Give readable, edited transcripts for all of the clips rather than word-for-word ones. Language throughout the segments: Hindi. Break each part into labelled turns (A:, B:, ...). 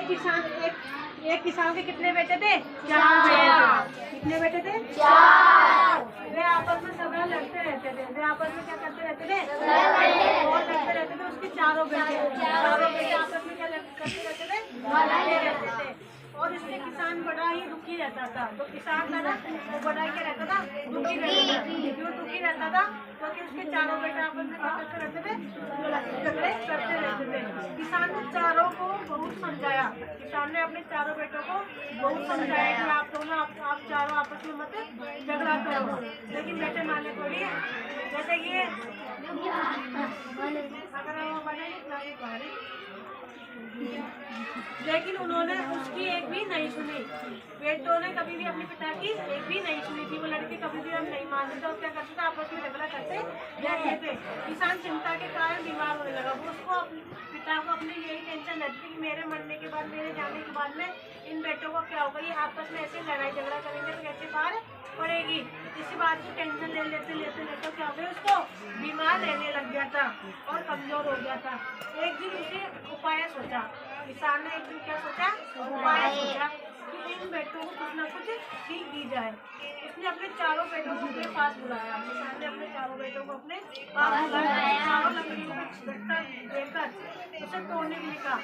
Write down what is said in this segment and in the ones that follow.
A: एक किसान के कितने बेटे थे? 4 बेटे। कितने बेटे थे?
B: 4।
A: वे आपस में झगड़ा लड़ते रहते थे। वे आपस में क्या करते रहते थे? और लड़ते रहते थे। उसके चारों बेटे आपस में क्या करते रहते थे? लड़ते रहते थे। और इससे किसान बड़ा ही दुखी रहता था। तो किसान था ना, वो बड़ा ही क्या रहता था? दुखी रहता था। क्यों दुखी रहता था? क्योंकि उसके चारों बेटे आपस में क्या करते रहते थे? झगड़े करते रहते थे। किसान ने चारों को बहुत समझाया। किसान ने अपने चारों बेटों को बहुत समझाया कि आप दोनों आप चारों आपस में मत झगड़ा करो, लेकिन बेटे माने थोड़ी है। जैसे ये अगर वो बने लेकिन उन्होंने उसकी एक भी नहीं सुनी। बेटों ने कभी भी अपने पिता की एक भी नहीं सुनी थी। वो लड़के कभी भी हम नहीं मानते थे और क्या करते थे? आपस में झगड़ा करते रहते थे। किसान चिंता के कारण बीमार होने लगा। वो उसको पिता को अपनी यही टेंशन रहती थी कि मेरे मरने के बाद, मेरे जाने के बाद में इन बेटों को क्या होगा? ये आपस में ऐसे लड़ाई झगड़ा करेंगे तो कैसे पार पड़ेगी? इसी बात की टेंशन लेते क्या हो गया? उसको बीमार रहने लग गया था और कमजोर हो गया था। एक दिन उसे उपाय सोचा। किसान ने एक दिन क्या सोचा? उपाय सोचा कि इन बेटों को कुछ ना कुछ सीख दी जाए। उसने अपने चारों बेटों को अपने पास बुलाया। किसान ने अपने चारों बेटों को अपने पास बुलाया। चारों लकड़ियों को गट्टा देकर उसे तोड़ने के लिए कहा।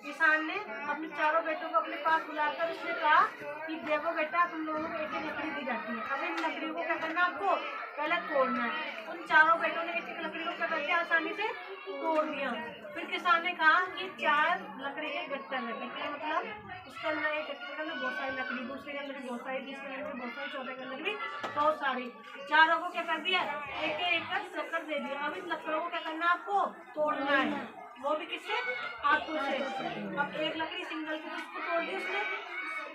A: किसान ने अपने चारों बेटों को अपने पास बुलाकर उसने कहा कि देखो बेटा, तुम लोगों को एक लकड़ी दी जाती है। अब इन लकड़ियों को क्या करना? आपको पहले तोड़ना है। उन चारों बेटों ने एक लकड़ी को क्या करके आसानी से तोड़ दिया। फिर किसान ने कहा कि 4 लकड़ी के गट्टे हैं। गट्टे मतलब उसके अंदर एक गट्टे के अंदर बहुत सारी लकड़ी, दूसरे के अंदर भी बहुत सारी, तीसरे के अंदर भी बहुत सारी, चौथे के अंदर भी बहुत सारी। चारों को क्या कर दिया? एक एक लकड़ दे दिया। अब इन लकड़ों को क्या करना? आपको तोड़ना है। वो भी किससे? हाथों से। अब एक लकड़ी सिंगल को उसको तोड़ दी उसने।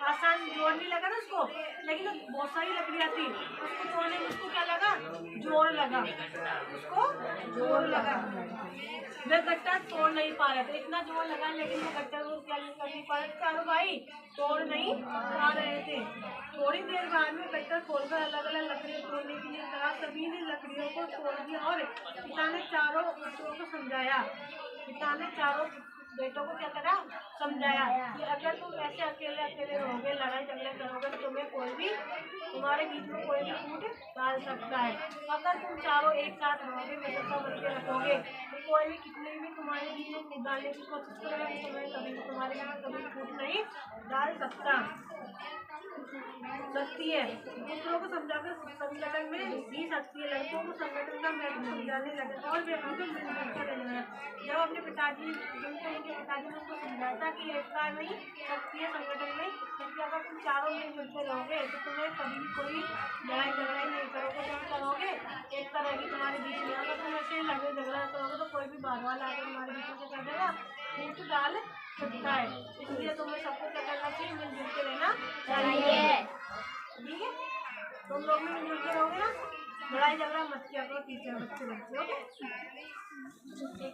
A: आसान जोर नहीं लगा ना उसको, लेकिन बहुत सारी लकड़ियाँ थी। उसको तोड़ने में उसको क्या लगा? जोर लगा। उसको जोर लगा। वे गट्टा तोड़ नहीं पा रहे थे। इतना जोर लगा लेकिन वो गट्टा वो क्या कर नहीं पा रहे थे। चारों भाई तोड़ नहीं पा रहे थे। थोड़ी देर बाद में गट्टा खोलकर अलग अलग लकड़ियाँ तोड़ने के लिए कहा। सभी ने लकड़ियों को तोड़ दिया और पिता ने चारों बच्चों को समझाया। पिता ने चारों बेटों को क्या करा? समझाया कि अगर तुम ऐसे अकेले अकेले रहोगे, लड़ाई झगड़े करोगे, तो तुम्हें कोई भी, तुम्हारे बीच में कोई भी फूट डाल सकता है। अगर तुम चारों एक साथ रहोगे, मित्रता बन के रखोगे, तो कोई भी कितने भी तुम्हारे बीच में फूट डालने की कोशिश करेगा, तुम्हें कभी तुम्हारे बीच में कभी फूट नहीं डाल सकता सकती है। दूसरों को समझाकर संगठन में भी सकती है। लड़कों को संगठन का महत्व समझाने लगे और वे मिलकर रहने लगे। जब अपने पिताजी उनके पिताजी ने उनको समझाया था कि एकता नहीं सकती है संगठन में, क्योंकि अगर तुम चारों मिलकर रहोगे तो तुम्हें कभी भी कोई लड़ाई झगड़ा नहीं करोगे। जब करोगे एक तरह की तुम्हारे बीच में, अगर तुम ऐसे लड़ाई झगड़ा करोगे तो कोई भी बाधा लाकर तुम्हारे बीच में कर देगा, फूट डाल सकता है। इसलिए तुम्हें सबको क्या करना चाहिए? मिलजुल के रहना चाहिए। ठीक है? तुम लोग भी मिलजुल के रहोगे ना, लड़ाई झगड़ा मत किया करो। टीचर बच्चे ओके।